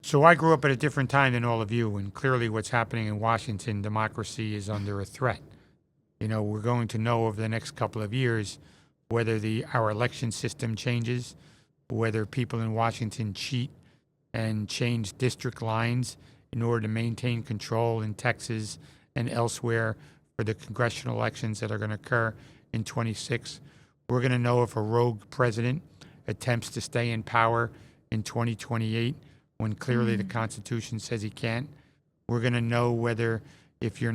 So I grew up at a different time than all of you, and clearly what's happening in Washington, democracy is under a threat. We're going to know over the next couple of years whether our election system changes, whether people in Washington cheat and change district lines in order to maintain control in Texas and elsewhere for the congressional elections that are going to occur in 26. We're going to know if a rogue president attempts to stay in power in 2028 when clearly the Constitution says he can't. We're going to know whether if you're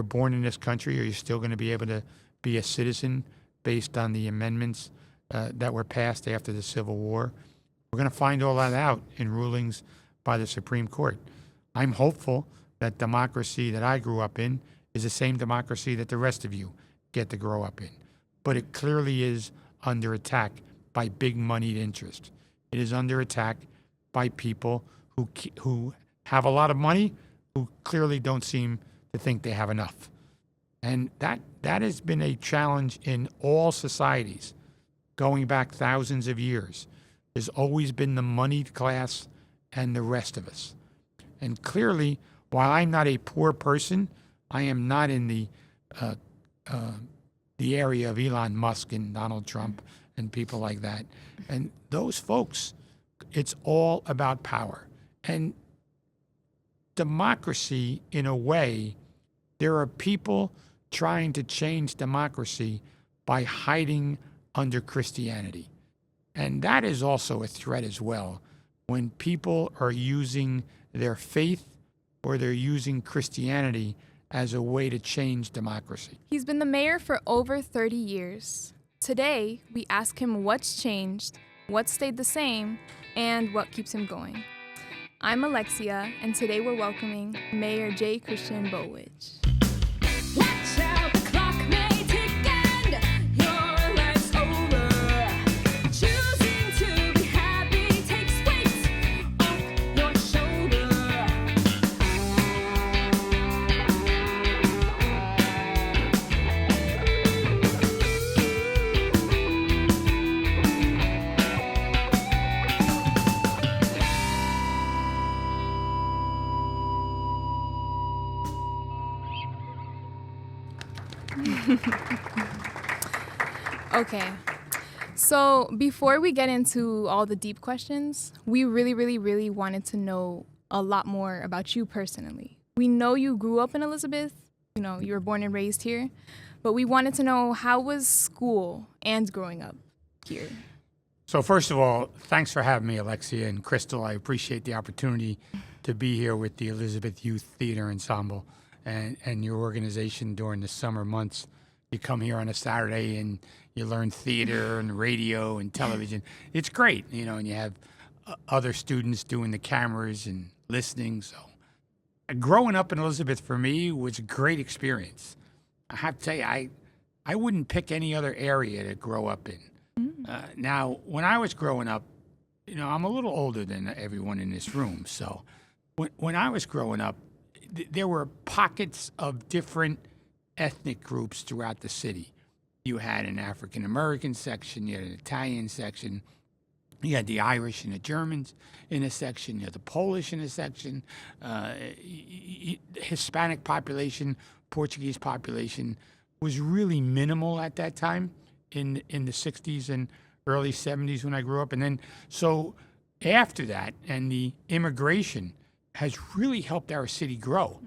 born in this country, are you still going to be able to be a citizen based on the amendments that were passed after the Civil War. We're going to find all that out in rulings by the Supreme Court. I'm hopeful that democracy that I grew up in is the same democracy that the rest of you get to grow up in. But it clearly is under attack by big moneyed interest. It is under attack by people who have a lot of money, who clearly don't seem to think they have enough. And that has been a challenge in all societies going back thousands of years. There's always been the moneyed class and the rest of us. And clearly, while I'm not a poor person, I am not in the area of Elon Musk and Donald Trump and people like that. And those folks, it's all about power. And democracy, in a way, there are people trying to change democracy by hiding under Christianity. And that is also a threat as well. When people are using their faith or they're using Christianity as a way to change democracy. He's been the mayor for over 30 years. Today, we ask him what's changed, what stayed the same, and what keeps him going. I'm Alexia, and today we're welcoming Mayor J. Christian Bollwage. Watch out, the clock may tick and your life's over. Choosing to be happy takes weight off your shoulder. Okay, so before we get into all the deep questions, we really wanted to know a lot more about you personally. We know you grew up in Elizabeth, you were born and raised here, but we wanted to know, how was school and growing up here? So first of all, thanks for having me, Alexia and Crystal. I appreciate the opportunity to be here with the Elizabeth Youth Theater Ensemble and your organization during the summer months. You come here on a Saturday and you learn theater and radio and television. It's great, and you have other students doing the cameras and listening. So growing up in Elizabeth for me was a great experience. I have to tell you, I wouldn't pick any other area to grow up in. Now, when I was growing up, I'm a little older than everyone in this room. So when I was growing up, there were pockets of different ethnic groups throughout the city. You had an African-American section, you had an Italian section, you had the Irish and the Germans in a section, you had the Polish in a section, Hispanic population, Portuguese population was really minimal at that time in the 60s and early 70s when I grew up. And then, so after that, and the immigration has really helped our city grow.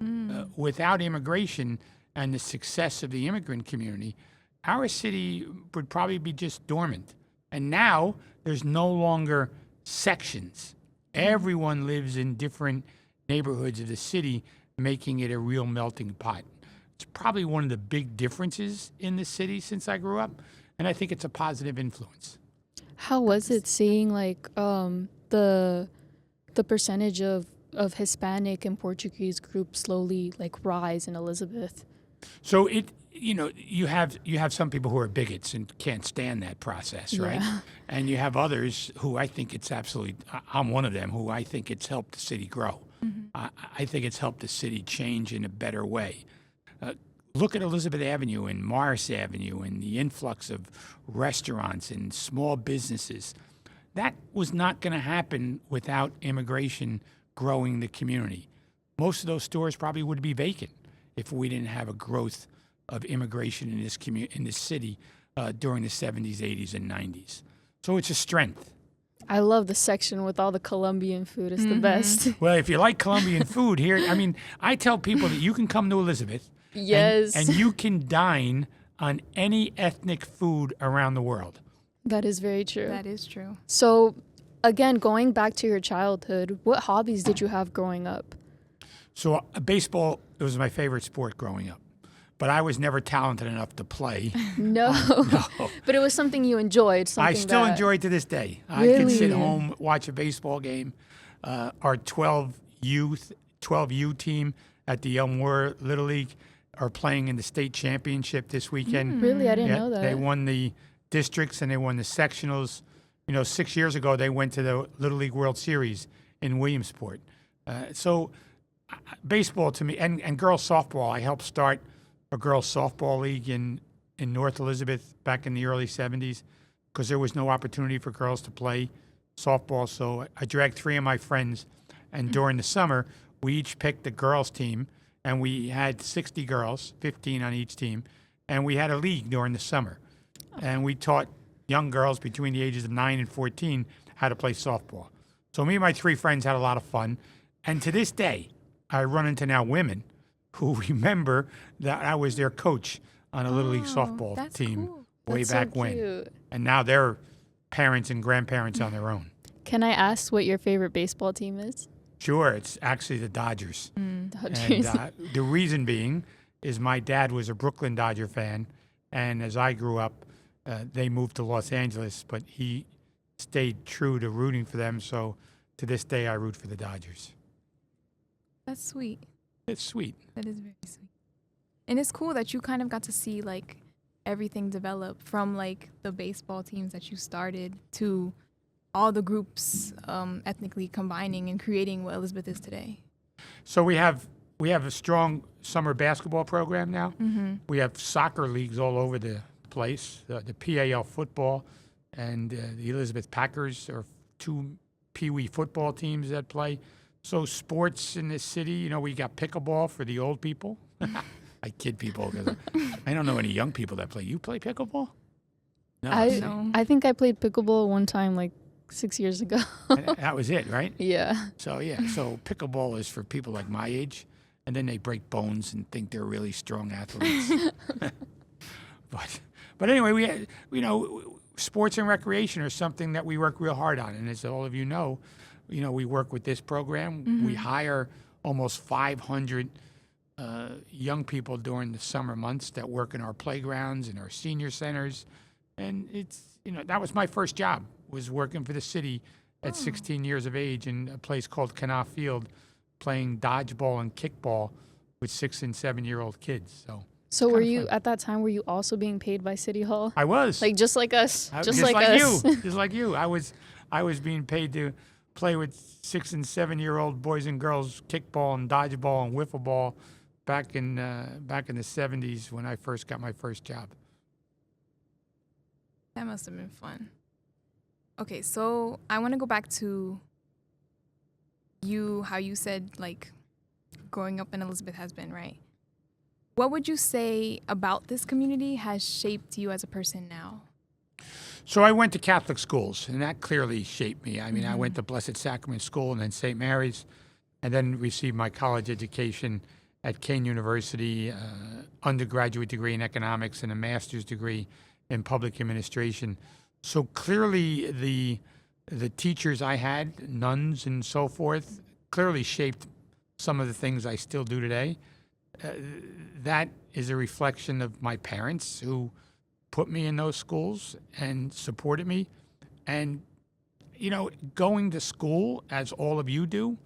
Without immigration and the success of the immigrant community, our city would probably be just dormant. And now there's no longer sections. Everyone lives in different neighborhoods of the city, making it a real melting pot. It's probably one of the big differences in the city since I grew up, and I think it's a positive influence. How was it seeing the percentage of Hispanic and Portuguese groups slowly rise in Elizabeth? So you have some people who are bigots and can't stand that process, right? Yeah. And you have others who I think it's absolutely, I'm one of them, who I think it's helped the city grow. I think it's helped the city change in a better way. Look at Elizabeth Avenue and Morris Avenue and the influx of restaurants and small businesses. that was not going to happen without immigration growing the community. Most of those stores probably would be vacant if we didn't have a growth of immigration in this city during the 70s, 80s, and 90s. So it's a strength. I love the section with all the Colombian food. It's the best. Well, if you like Colombian food here, I mean, I tell people that you can come to Elizabeth Yes. and you can dine on any ethnic food around the world. That is very true. That is true. So, again, going back to your childhood, what hobbies did you have growing up? So baseball was my favorite sport growing up, but I was never talented enough to play. No. No. But it was something you enjoyed. I Something still that- enjoy it to this day. I can sit Really? home, watch a baseball game. Our 12U team at the Elmore Little League are playing in the state championship this weekend. Really? I didn't know that. They won the districts and they won the sectionals. 6 years ago they went to the Little League World Series in Williamsport. So baseball to me, and girls softball. I helped start a girls softball league in North Elizabeth back in the early 70s because there was no opportunity for girls to play softball. So I dragged 3 of my friends, and during the summer, we each picked the girls' team, and we had 60 girls, 15 on each team, and we had a league during the summer. And we taught young girls between the ages of 9 and 14 how to play softball. So me and my 3 friends had a lot of fun. And to this day, I run into now women who remember that I was their coach on a Little League softball that's team cool. way That's back so when. cute. And now they're parents and grandparents on their own. Can I ask what your favorite baseball team is? Sure, it's actually the Dodgers. Dodgers. And the reason being is my dad was a Brooklyn Dodger fan. And as I grew up, they moved to Los Angeles, but he stayed true to rooting for them. So to this day, I root for the Dodgers. That's sweet. It's sweet. That is very sweet. And it's cool that you kind of got to see like everything develop from like the baseball teams that you started to all the groups ethnically combining and creating what Elizabeth is today. So we have a strong summer basketball program now. We have soccer leagues all over the place. The PAL football and the Elizabeth Packers are 2 Pee Wee football teams that play. So sports in this city, we got pickleball for the old people. I kid people because I don't know any young people that play. You play pickleball? No. see? No. I think I played pickleball one time like 6 years ago. That was it, right? Yeah. So pickleball is for people like my age, and then they break bones and think they're really strong athletes. But anyway, sports and recreation are something that we work real hard on, and as all of you know, we work with this program. We hire almost 500 young people during the summer months that work in our playgrounds and our senior centers, and it's that was my first job, was working for the city at 16 years of age in a place called Canal Field, playing dodgeball and kickball with 6 and 7-year-old kids. So were kinda you fun. at that time? Were you also being paid by City Hall? I was Like just like us, just like like us. you, just like you. I was being paid to play with 6 and 7-year-old boys and girls kickball and dodgeball and wiffle ball back in the 70s when I first got my first job. That must have been fun. Okay, so I want to go back to how you said like growing up in Elizabeth has been, right? What would you say about this community has shaped you as a person now? So I went to Catholic schools, and that clearly shaped me. I mean, I went to Blessed Sacrament School and then St. Mary's, and then received my college education at Kean University, undergraduate degree in economics and a master's degree in public administration. So clearly the teachers I had, nuns and so forth, clearly shaped some of the things I still do today. That is a reflection of my parents who put me in those schools and supported me. And, going to school, as all of you do,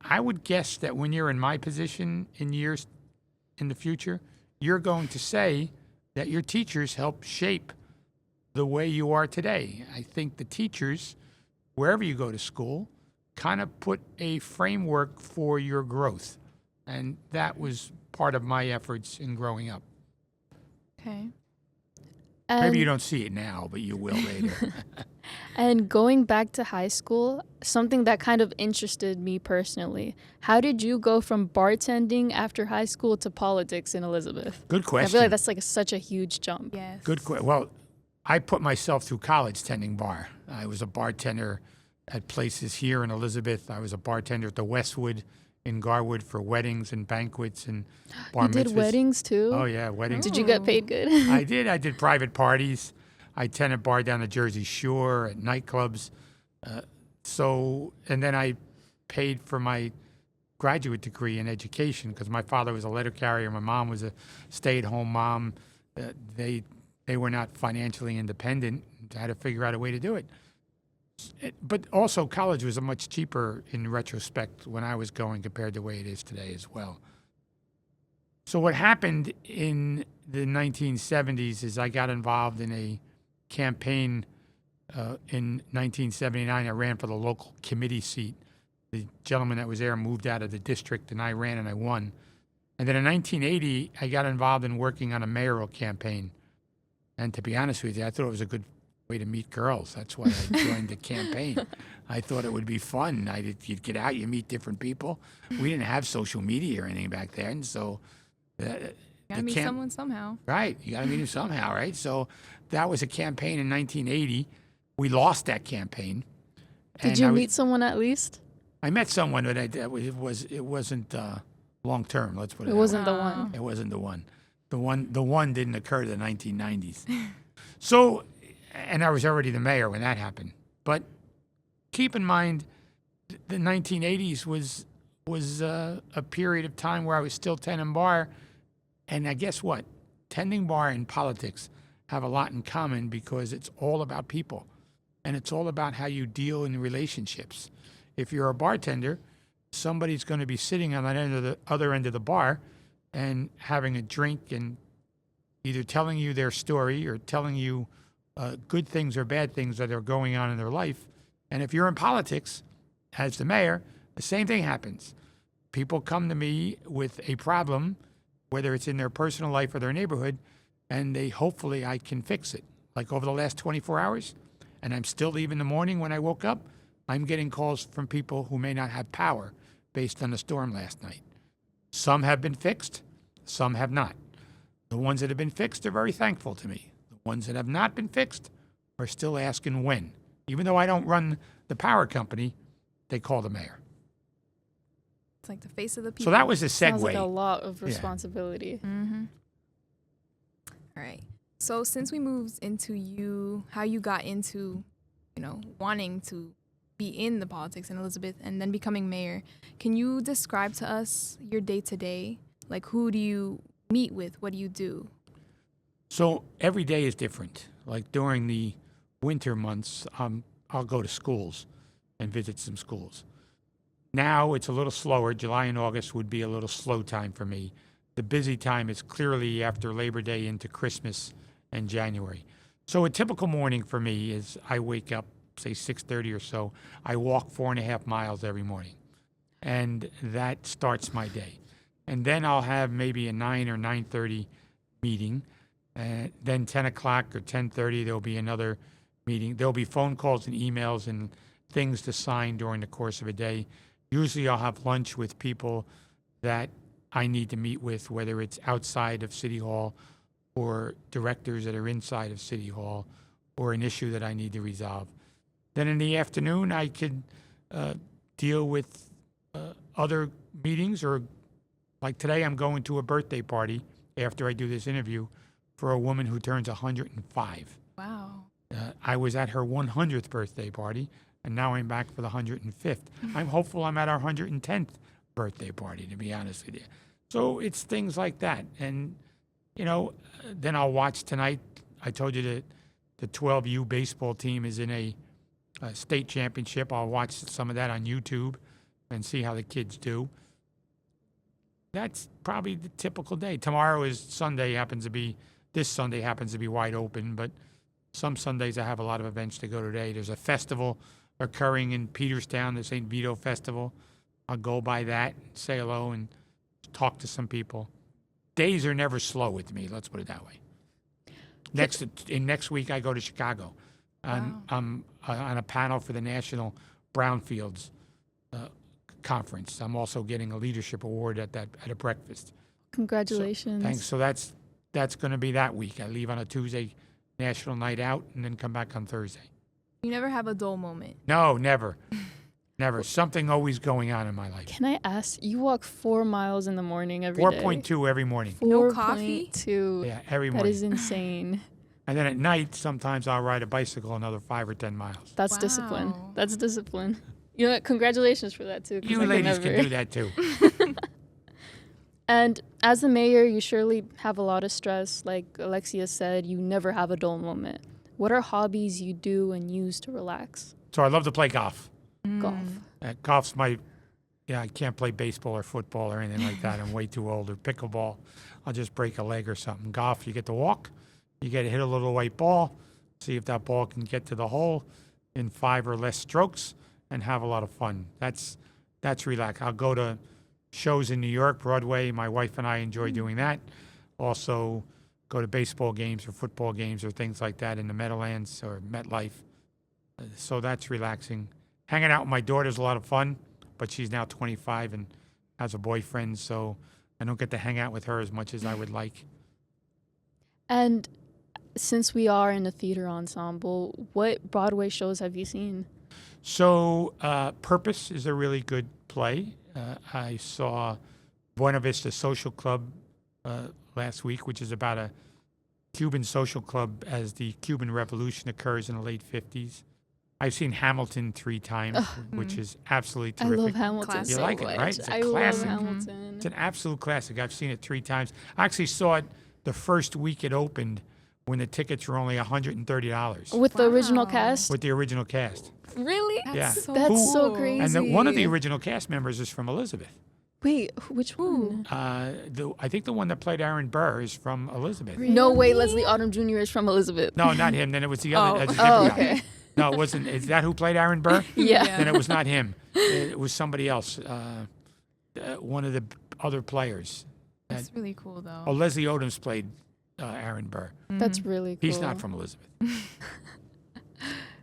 I would guess that when you're in my position in years in the future, you're going to say that your teachers helped shape the way you are today. I think the teachers, wherever you go to school, kind of put a framework for your growth. And that was part of my efforts in growing up. Okay. Maybe you don't see it now, but you will later. And going back to high school, something that kind of interested me personally. How did you go from bartending after high school to politics in Elizabeth? Good I question. feel like that's like such a huge jump. Yes. Well, I put myself through college tending bar. I was a bartender at places here in Elizabeth. I was a bartender at the Westwood in Garwood for weddings and banquets and bar You did mitzvahs. weddings too? Oh yeah, weddings. Did you get paid good? I did. I did private parties. I tended bar down the Jersey Shore at nightclubs. And then I paid for my graduate degree in education because my father was a letter carrier. My mom was a stay-at-home mom. They were not financially independent. I had to figure out a way to do it. But also, college was much cheaper in retrospect when I was going compared to the way it is today as well. So what happened in the 1970s is I got involved in a campaign in 1979. I ran for the local committee seat. The gentleman that was there moved out of the district, and I ran and I won. And then in 1980, I got involved in working on a mayoral campaign. And to be honest with you, I thought it was a good way to meet girls. That's why I joined the campaign. I thought it would be fun. You'd get out, you meet different people. We didn't have social media or anything back then, so Gotta meet someone somehow. Right, you got to meet him somehow, right? So that was a campaign in 1980. We lost that campaign. Did you meet someone at least? I met someone, but it wasn't long term. Let's put it. It that wasn't way. the one. It wasn't the one. The one didn't occur to the 1990s. So, and I was already the mayor when that happened. But keep in mind, the 1980s was a period of time where I was still tending bar. And I guess what? Tending bar and politics have a lot in common because it's all about people. And it's all about how you deal in relationships. If you're a bartender, somebody's going to be sitting on the other end of the bar and having a drink and either telling you their story or telling you good things or bad things that are going on in their life. And if you're in politics, as the mayor, the same thing happens. People come to me with a problem, whether it's in their personal life or their neighborhood, and hopefully I can fix it. Like over the last 24 hours, and I'm still even in the morning when I woke up, I'm getting calls from people who may not have power based on the storm last night. Some have been fixed, some have not. The ones that have been fixed are very thankful to me. The ones that have not been fixed are still asking when. Even though I don't run the power company, they call the mayor. It's like the face of the people. So that was a segue. Sounds like a lot of responsibility. Mm-hmm. All right. So since we moved into how you got into, wanting to be in the politics in Elizabeth and then becoming mayor, can you describe to us your day-to-day? Like, who do you meet with? What do you do? So every day is different. Like during the winter months, I'll go to schools and visit some schools. Now it's a little slower. July and August would be a little slow time for me. The busy time is clearly after Labor Day into Christmas and January. So a typical morning for me is I wake up, say 6:30 or so. I walk 4.5 miles every morning. And that starts my day. And then I'll have maybe a 9 or 9:30 meeting. Then 10 o'clock or 10:30, there'll be another meeting. There'll be phone calls and emails and things to sign during the course of a day. Usually I'll have lunch with people that I need to meet with, whether it's outside of City Hall or directors that are inside of City Hall or an issue that I need to resolve. Then in the afternoon, I could deal with other meetings, or like today, I'm going to a birthday party after I do this interview for a woman who turns 105. Wow. I was at her 100th birthday party, and now I'm back for the 105th. I'm hopeful I'm at our 110th birthday party, to be honest with you. So it's things like that. And, then I'll watch tonight. I told you that the 12U baseball team is in a state championship. I'll watch some of that on YouTube and see how the kids do. That's probably the typical day. Tomorrow is Sunday, this Sunday happens to be wide open, but some Sundays I have a lot of events to go today. There's a festival occurring in Peterstown, the St. Vito Festival. I'll go by that, say hello, and talk to some people. Days are never slow with me, let's put it that way. Next week I go to Chicago. I'm on a panel for the National Brownfields Conference. I'm also getting a leadership award at a breakfast. Congratulations. Thanks. So that's going to be that week. I leave on a Tuesday, national night out, and then come back on Thursday. You never have a dull moment. No, never. Never. Something always going on in my life. Can I ask, you walk 4 miles in the morning every day? 4.2 every morning. No coffee? 4.2. Yeah, every That morning. is insane. And then at night, sometimes I'll ride a bicycle another 5 or 10 miles. That's discipline. Wow. That's discipline. You know what? Congratulations for that, too. 'cause You I could ladies never. can do that too. And as the mayor, you surely have a lot of stress. Like Alexia said, you never have a dull moment. What are hobbies you do and use to relax? So I love to play golf. Golf. Golf's I can't play baseball or football or anything like that. I'm way too old. Or pickleball, I'll just break a leg or something. Golf, you get to walk, you get to hit a little white ball, see if that ball can get to the hole in 5 or less strokes, and have a lot of fun. That's relax. I'll go to shows in New York, Broadway. My wife and I enjoy doing that. Also, go to baseball games or football games or things like that in the Meadowlands or MetLife. So that's relaxing. Hanging out with my daughter's a lot of fun, but she's now 25 and has a boyfriend, so I don't get to hang out with her as much as I would like. And since we are in a theater ensemble, what Broadway shows have you seen? So Purpose is a really good play. I saw Buena Vista Social Club last week, which is about a Cuban social club as the Cuban Revolution occurs in the late 50s. I've seen Hamilton 3 times, which is absolutely I terrific. love Hamilton Classic. You so like it, much. right? It's a I classic. love Hamilton. It's an absolute classic. I've seen it 3 times. I actually saw it the first week it opened when the tickets were only $130 With the original Wow. cast? with the original cast. Really? Yeah. That's so crazy. And one of the original cast members is from Elizabeth. Wait, which one? I think the one that played Aaron Burr is from Elizabeth. No way, Leslie Odom Jr. is from Elizabeth. No, not him. Then it was the other. Oh. that's a different Oh, guy. okay. No, it wasn't. Is that who played Aaron Burr? Yeah. Then it was not him. It was somebody else. One of the other players. That's really cool, though. Oh, Leslie Odom's played Aaron Burr. That's really cool. He's not from Elizabeth.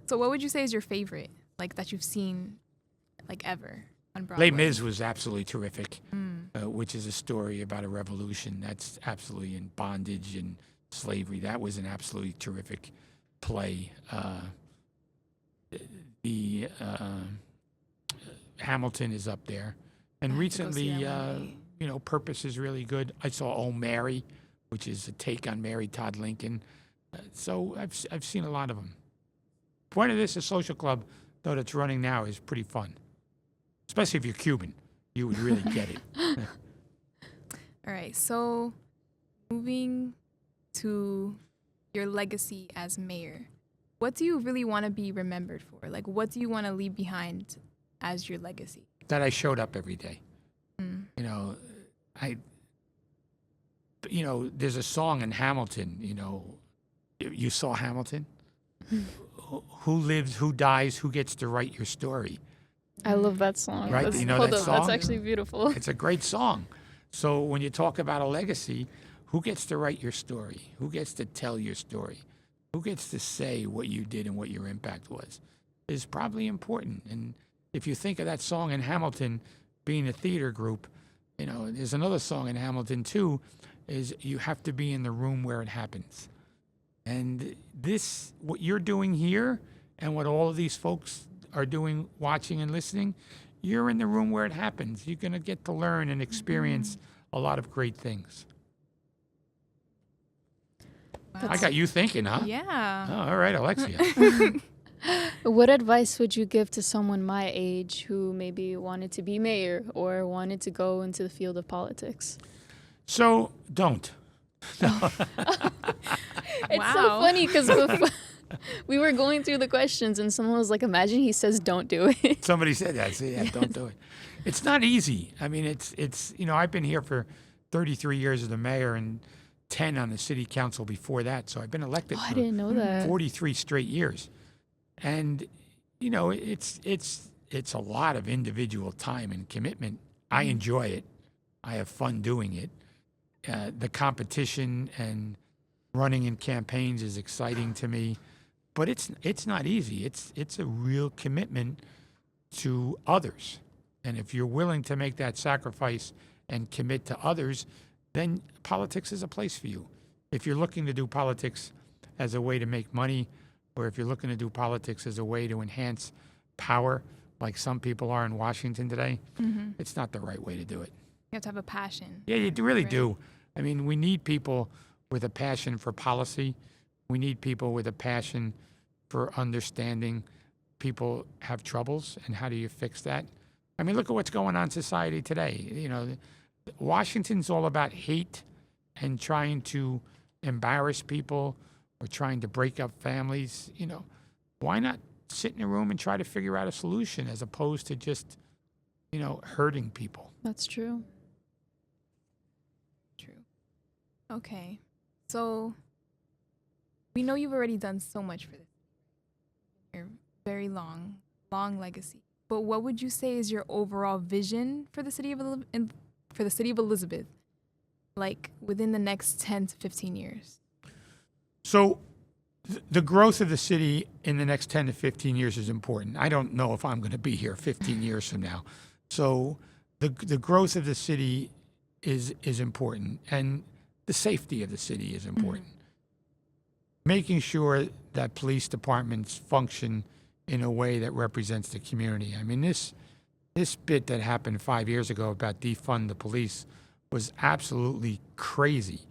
So what would you say is your favorite, like, that you've seen, like, ever on Broadway? Les Mis was absolutely terrific, which is a story about a revolution that's absolutely in bondage and slavery. That was an absolutely terrific play. The Hamilton is up there. And I have to go recently, see that one. Purpose is really good. I saw Oh Mary, which is a take on Mary Todd Lincoln. So I've seen a lot of them. Point of this, a social club, though, that's running now is pretty fun. Especially if you're Cuban. You would really get it. All right, so moving to your legacy as mayor, what do you really want to be remembered for? Like, what do you want to leave behind as your legacy? That I showed up every day. There's a song in Hamilton, you saw Hamilton? Who lives, who dies, who gets to write your story? I love that song. Right, That's, you know hold that up, that's song? actually beautiful. It's a great song. So when you talk about a legacy, who gets to write your story? Who gets to tell your story? Who gets to say what you did and what your impact was? Is probably important. And if you think of that song in Hamilton being a theater group, there's another song in Hamilton too, is you have to be in the room where it happens. And this, what you're doing here and what all of these folks are doing, watching and listening, you're in the room where it happens. You're going to get to learn and experience a lot of great things. Wow. I got you thinking, huh? Yeah. Oh, all right, Alexia. What advice would you give to someone my age who maybe wanted to be mayor or wanted to go into the field of politics? So don't. It's so Wow. funny because we were going through the questions and someone was like, imagine he says don't do it. Somebody said that. So yeah, don't do it. It's not easy. I mean, it's I've been here for 33 years as the mayor and 10 on the city council before that. So I've been elected Oh, I for didn't know that. 43 straight years. And, it's a lot of individual time and commitment. I enjoy it. I have fun doing it. The competition and running in campaigns is exciting to me. but it's not easy. It's a real commitment to others. And if you're willing to make that sacrifice and commit to others, then politics is a place for you. If you're looking to do politics as a way to make money, or if you're looking to do politics as a way to enhance power, like some people are in Washington today, it's not the right way to do it. You have to have a passion. Yeah, you really Right. do. I mean, we need people with a passion for policy. We need people with a passion for understanding people have troubles and how do you fix that. I mean, look at what's going on in society today. You know, Washington's all about hate and trying to embarrass people or trying to break up families. You know, why not sit in a room and try to figure out a solution as opposed to just, you know, hurting people? That's true. True. Okay. So we know you've already done so much for this. Your very long legacy. But what would you say is your overall vision for the city of Elizabeth, like within the next 10 to 15 years? So the growth of the city in the next 10 to 15 years is important. I don't know if I'm going to be here 15 years from now. So the growth of the city is important, and the safety of the city is important. Making sure that police departments function in a way that represents the community. I mean, this bit that happened 5 years ago about defund the police was absolutely crazy.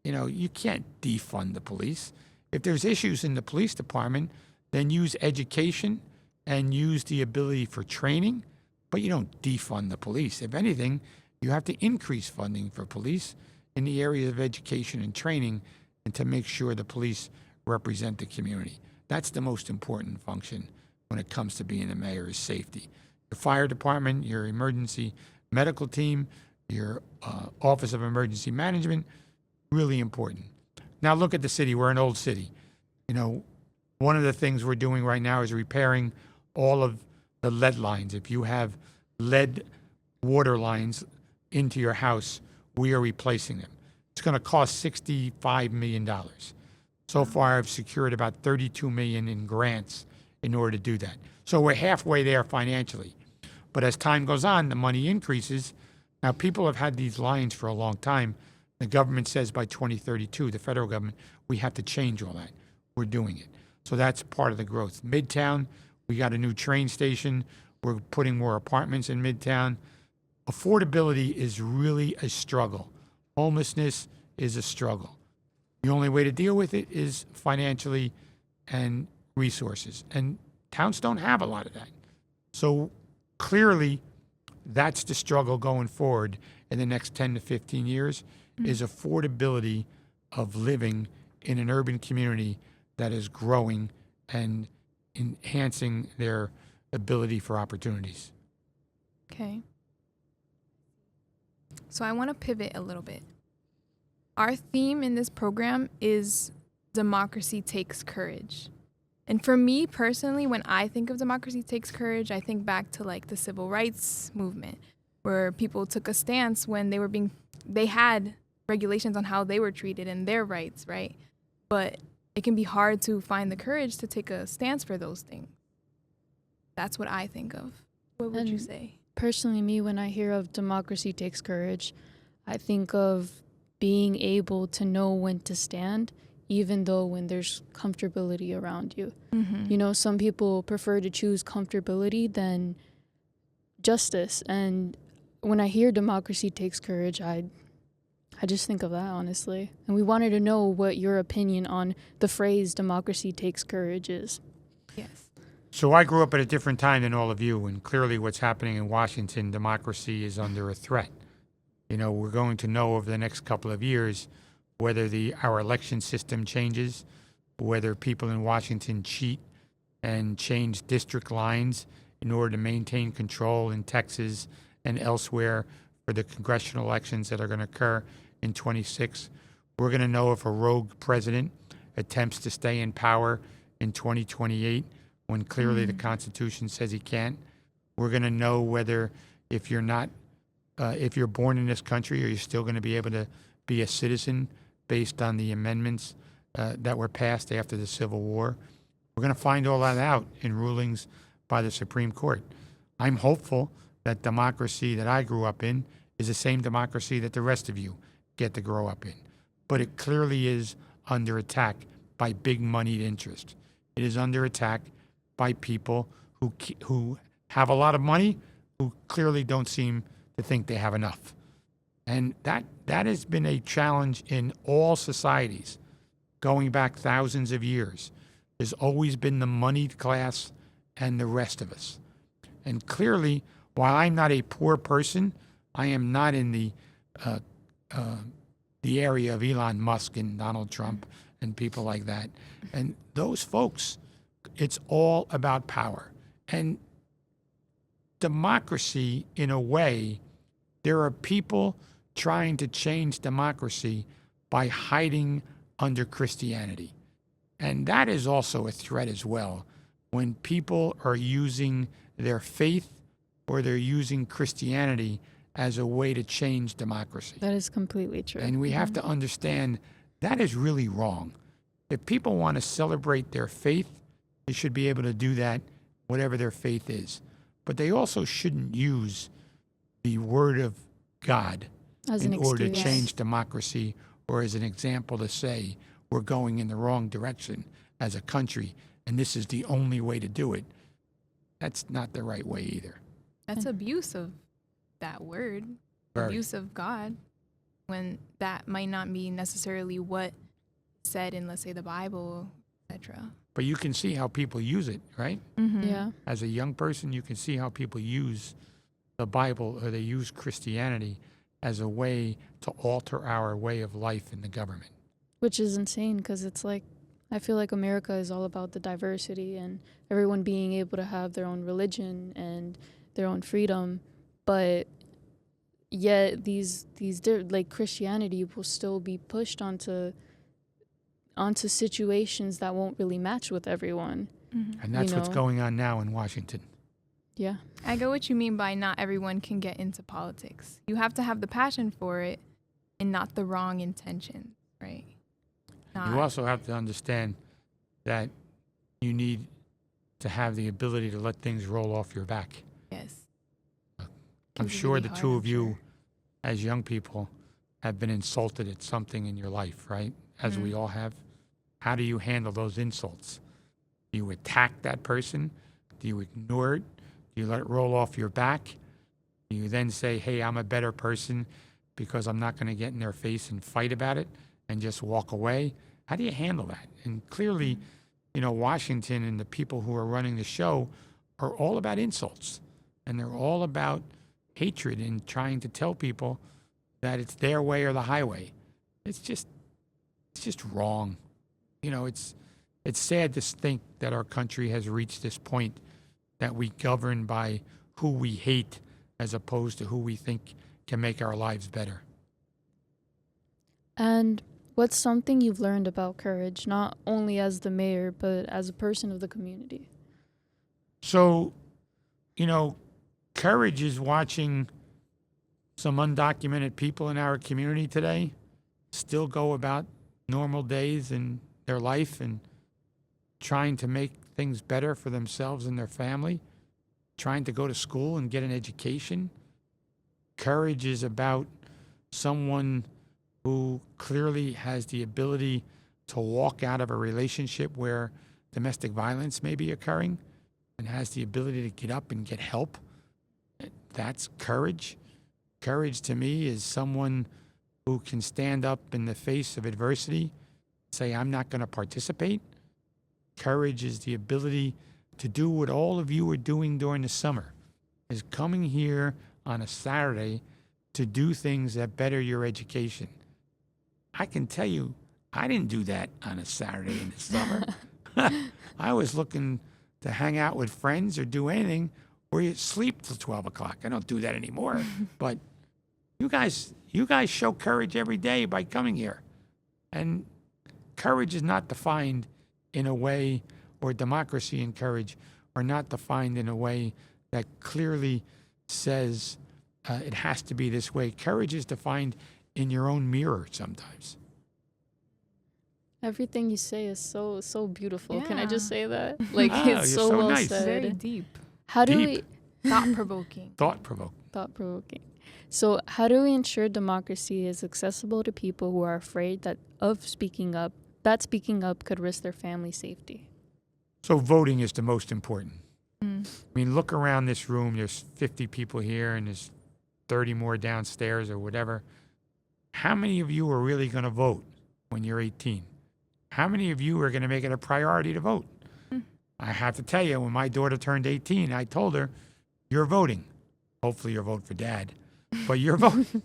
You know, you can't defund the police. If there's issues in the police department, then use education and use the ability for training, but you don't defund the police. If anything, you have to increase funding for police in the area of education and training, and to make sure the police represent the community. That's the most important function when it comes to being a mayor, is safety. Your fire department, your emergency medical team, your Office of Emergency Management, really important. Now look at the city. We're an old city. You know, one of the things we're doing right now is repairing all of the lead lines. If you have lead water lines into your house, we are replacing them. It's going to cost $65 million. So far, I've secured about $32 million in grants in order to do that. So we're halfway there financially. But as time goes on, the money increases. Now, people have had these lines for a long time. The government says by 2032, the federal government, we have to change all that. We're doing it. So that's part of the growth. Midtown, we got a new train station. We're putting more apartments in Midtown. Affordability is really a struggle. Homelessness is a struggle. The only way to deal with it is financially and resources. And towns don't have a lot of that. So clearly, that's the struggle going forward in the next 10 to 15 years, is affordability of living in an urban community that is growing and enhancing their ability for opportunities. Okay. So I want to pivot a little bit. Our theme in this program is democracy takes courage. And for me personally, when I think of democracy takes courage, I think back to like the civil rights movement, where people took a stance when they had regulations on how they were treated and their rights, right? But it can be hard to find the courage to take a stance for those things. That's what I think of. What would you And say? Personally, me, when I hear of democracy takes courage, I think of being able to know when to stand, even though when there's comfortability around you. You know, some people prefer to choose comfortability than justice. And when I hear democracy takes courage, I just think of that, honestly. And we wanted to know what your opinion on the phrase democracy takes courage is. Yes. So I grew up at a different time than all of you, and clearly what's happening in Washington, democracy is under a threat. You know, we're going to know over the next couple of years whether our election system changes, whether people in Washington cheat and change district lines in order to maintain control in Texas and elsewhere for the congressional elections that are going to occur in 26. We're going to know if a rogue president attempts to stay in power in 2028 when clearly the Constitution says he can't. We're going to know whether if you're born in this country, are you still going to be able to be a citizen based on the amendments that were passed after the Civil War. We're going to find all that out in rulings by the Supreme Court. I'm hopeful that democracy that I grew up in is the same democracy that the rest of you get to grow up in. But it clearly is under attack by big moneyed interest. It is under attack by people who have a lot of money, who clearly don't seem to think they have enough. And that has been a challenge in all societies going back thousands of years. There's always been the moneyed class and the rest of us. And clearly, while I'm not a poor person, I am not in the area of Elon Musk and Donald Trump and people like that. And those folks, it's all about power. And democracy, in a way, there are people trying to change democracy by hiding under Christianity. And that is also a threat as well. When people are using their faith or they're using Christianity as a way to change democracy. That is completely true. And we have to understand that is really wrong. If people want to celebrate their faith, they should be able to do that, whatever their faith is. But they also shouldn't use the word of God As in an order to excuse. change democracy or as an example to say we're going in the wrong direction as a country and this is the only way to do it. That's not the right way either. That's abuse of that word, Very. abuse of God, when that might not be necessarily what said in, let's say, the Bible, etc. But you can see how people use it, right? Yeah. As a young person, you can see how people use the Bible or they use Christianity as a way to alter our way of life in the government. Which is insane because it's like, I feel like America is all about the diversity and everyone being able to have their own religion and their own freedom. But yet like Christianity will still be pushed onto situations that won't really match with everyone. And that's what's know. going on now in Washington. Yeah. I get what you mean by not everyone can get into politics. You have to have the passion for it and not the wrong intention, right? You also have to understand that you need to have the ability to let things roll off your back. Yes. I'm Can be sure really the hard, two I'm of you, sure. as young people, have been insulted at something in your life, right? As we all have. How do you handle those insults? Do you attack that person? Do you ignore it? Do you let it roll off your back? Do you then say, hey, I'm a better person because I'm not going to get in their face and fight about it and just walk away? How do you handle that? And clearly, Washington and the people who are running the show are all about insults. And they're all about hatred and trying to tell people that it's their way or the highway. It's just wrong. It's sad to think that our country has reached this point that we govern by who we hate as opposed to who we think can make our lives better. And what's something you've learned about courage, not only as the mayor, but as a person of the community? So, courage is watching some undocumented people in our community today still go about normal days in their life and trying to make things better for themselves and their family, trying to go to school and get an education. Courage is about someone who clearly has the ability to walk out of a relationship where domestic violence may be occurring and has the ability to get up and get help. That's courage. Courage to me is someone who can stand up in the face of adversity, say, I'm not going to participate. Courage is the ability to do what all of you are doing during the summer, is coming here on a Saturday to do things that better your education. I can tell you, I didn't do that on a Saturday in the summer. I was looking to hang out with friends or do anything or you sleep till 12 o'clock. I don't do that anymore. But you guys show courage every day by coming here. And courage is not defined in a way, or democracy and courage are not defined in a way that clearly says it has to be this way. Courage is defined in your own mirror sometimes. Everything you say is so beautiful. Can I Yeah. just say that? Like Ah, it's you're so so well nice. said. Very deep. How do Deep. Thought-provoking. Thought-provoking. thought provoking? So how do we ensure democracy is accessible to people who are afraid of speaking up? That speaking up could risk their family safety. So voting is the most important. Mm. I mean, look around this room. There's 50 people here, and there's 30 more downstairs or whatever. How many of you are really going to vote when you're 18? How many of you are going to make it a priority to vote? Mm. I have to tell you, when my daughter turned 18, I told her, you're voting. Hopefully you'll vote for dad, but you're voting.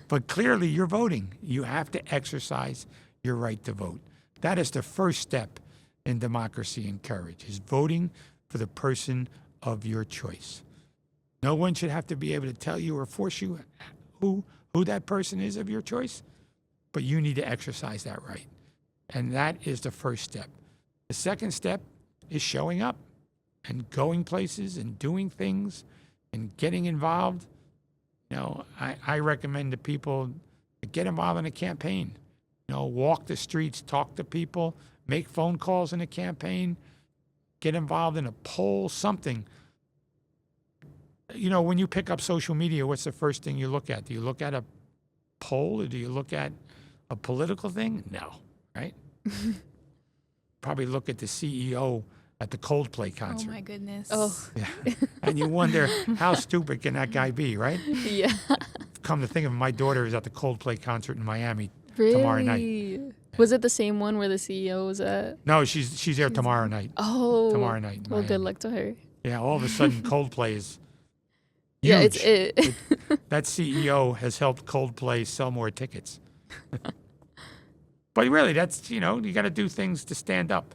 But clearly you're voting. You have to exercise your right to vote. That is the first step in democracy and courage, is voting for the person of your choice. No one should have to be able to tell you or force you who that person is of your choice, but you need to exercise that right. And that is the first step. The second step is showing up and going places and doing things and getting involved. You know, I recommend to people to get involved in a campaign. You know, walk the streets, talk to people, make phone calls in a campaign, get involved in a poll, something. You know, when you pick up social media, what's the first thing you look at? Do you look at a poll or do you look at a political thing? No, right? Probably look at the CEO at the Coldplay Oh concert. my goodness. Oh, Yeah. And you wonder, how stupid can that guy be, right? yeah. Come to think of it, my daughter is at the Coldplay concert in Miami Really? tomorrow night. Was it the same one where the CEO was at? No, she's there tomorrow night. Oh. Tomorrow night. in Well, good Miami. luck to her. Yeah, all of a sudden Coldplay is huge. Yeah, it's it. That CEO has helped Coldplay sell more tickets. But really, that's, you know, you got to do things to stand up.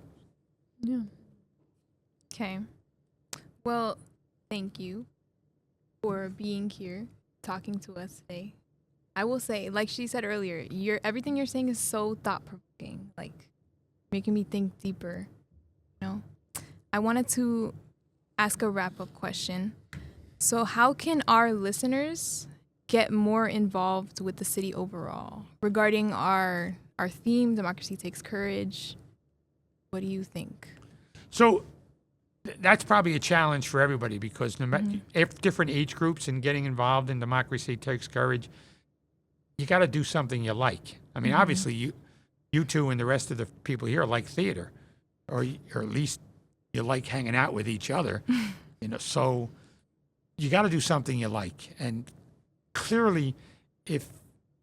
Yeah. Okay. Well, thank you for being here, talking to us today. I will say, like she said earlier, everything you're saying is so thought-provoking, like making me think deeper. You know, I wanted to ask a wrap-up question. So, how can our listeners get more involved with the city overall regarding our theme, Democracy Takes Courage? What do you think? So that's probably a challenge for everybody because no matter if different age groups and getting involved in Democracy Takes Courage, you got to do something you like. I mean, obviously, you two and the rest of the people here like theater, or at least you like hanging out with each other. You know, so you got to do something you like. And clearly, if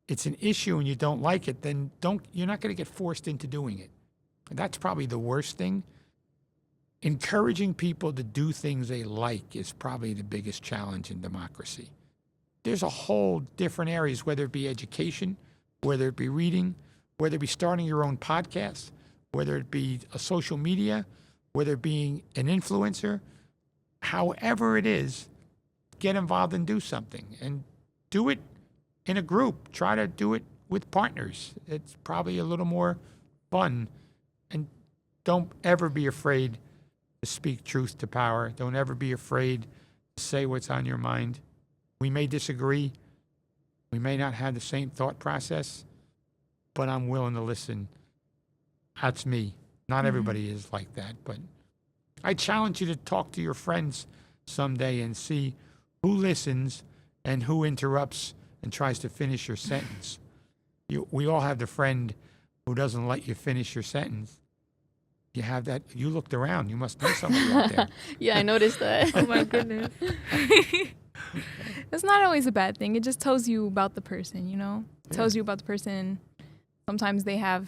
it's an issue and you don't like it, then you're not going to get forced into doing it. And that's probably the worst thing. Encouraging people to do things they like is probably the biggest challenge in democracy. There's a whole different areas, whether it be education, whether it be reading, whether it be starting your own podcast, whether it be a social media, whether it be an influencer, however it is, get involved and do something. And do it in a group. Try to do it with partners. It's probably a little more fun. And don't ever be afraid to speak truth to power. Don't ever be afraid to say what's on your mind. We may disagree. We may not have the same thought process, but I'm willing to listen. That's me. Not everybody is like that, but I challenge you to talk to your friends someday and see who listens and who interrupts and tries to finish your sentence. We all have the friend who doesn't let you finish your sentence. You have that. You looked around. You must know somebody out there. Yeah, I noticed that. Oh my goodness. It's not always a bad thing. It just tells you about the person, you know? It tells you about the person. Sometimes their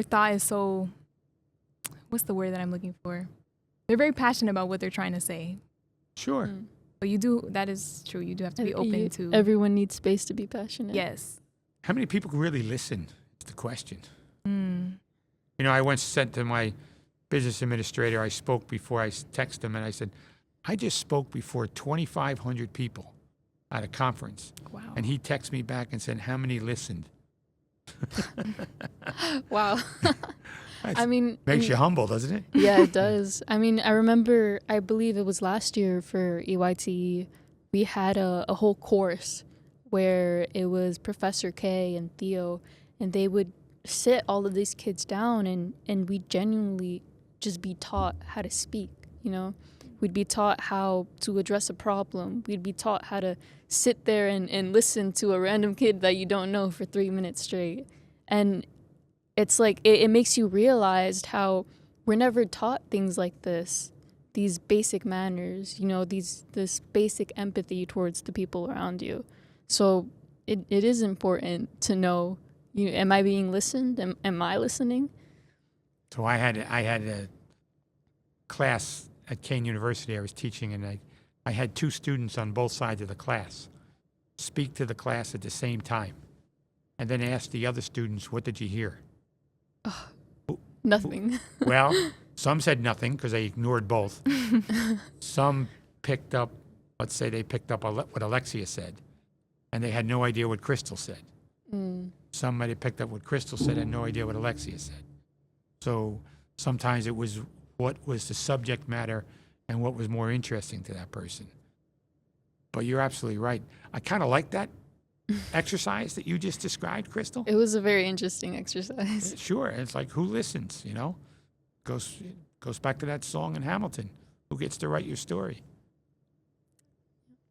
thought is so, what's the word that I'm looking for? They're very passionate about what they're trying to say. Sure. But that is true. You do have to be open to. Everyone needs space to be passionate. Yes. How many people can really listen is the question. Mm. You know, I once said to my business administrator, I spoke before, I texted him, and I said, I just spoke before 2,500 people at a conference. Wow. And he texted me back and said, how many listened? Wow. I mean, Makes you humble, doesn't it? yeah, it does. I mean, I believe it was last year for EYTE, we had a whole course where it was Professor K and Theo, and they would sit all of these kids down and we genuinely just be taught how to speak, you know? We'd be taught how to address a problem. We'd be taught how to sit there and listen to a random kid that you don't know for 3 minutes straight. And it's like, it makes you realize how we're never taught things like this, these basic manners, you know, this basic empathy towards the people around you. So it is important to know, am I being listened? Am I listening? So I had a class at Kane University I was teaching, and I had 2 students on both sides of the class speak to the class at the same time, and then ask the other students, what did you hear? Nothing. Well, some said nothing because they ignored both. Some picked up, let's say they picked up what Alexia said, and they had no idea what Crystal said. Some might have picked up what Crystal said and had no idea what Alexia said. So sometimes it was what was the subject matter and what was more interesting to that person. But you're absolutely right. I kind of like that exercise that you just described, Crystal. It was a very interesting exercise. Sure. It's like, who listens, you know? Goes back to that song in Hamilton. Who gets to write your story?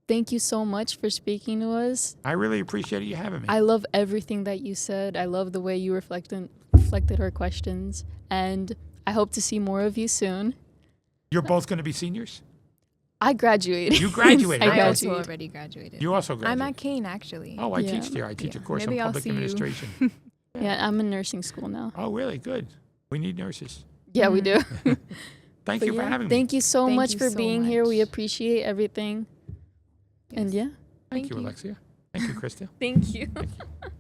Thank you so much for speaking to us. I really appreciate you having me. I love everything that you said. I love the way you reflected our questions. And I hope to see more of you soon. You're both going to be seniors? I graduated. You graduated. I right? I also graduated. already graduated. You also graduated. I'm at Kane, actually. Oh, I Yeah. teach there. I teach a Yeah. course Maybe on I'll public see you. administration. Yeah, I'm in nursing school now. Oh, really? Good. We need nurses. Yeah, we do. Thank But you for yeah, having me. thank you so Thank much you for so being here. We much. appreciate everything. And yeah, Thank Thank you, you. Alexia. Thank you, Krista. thank you. Thank you.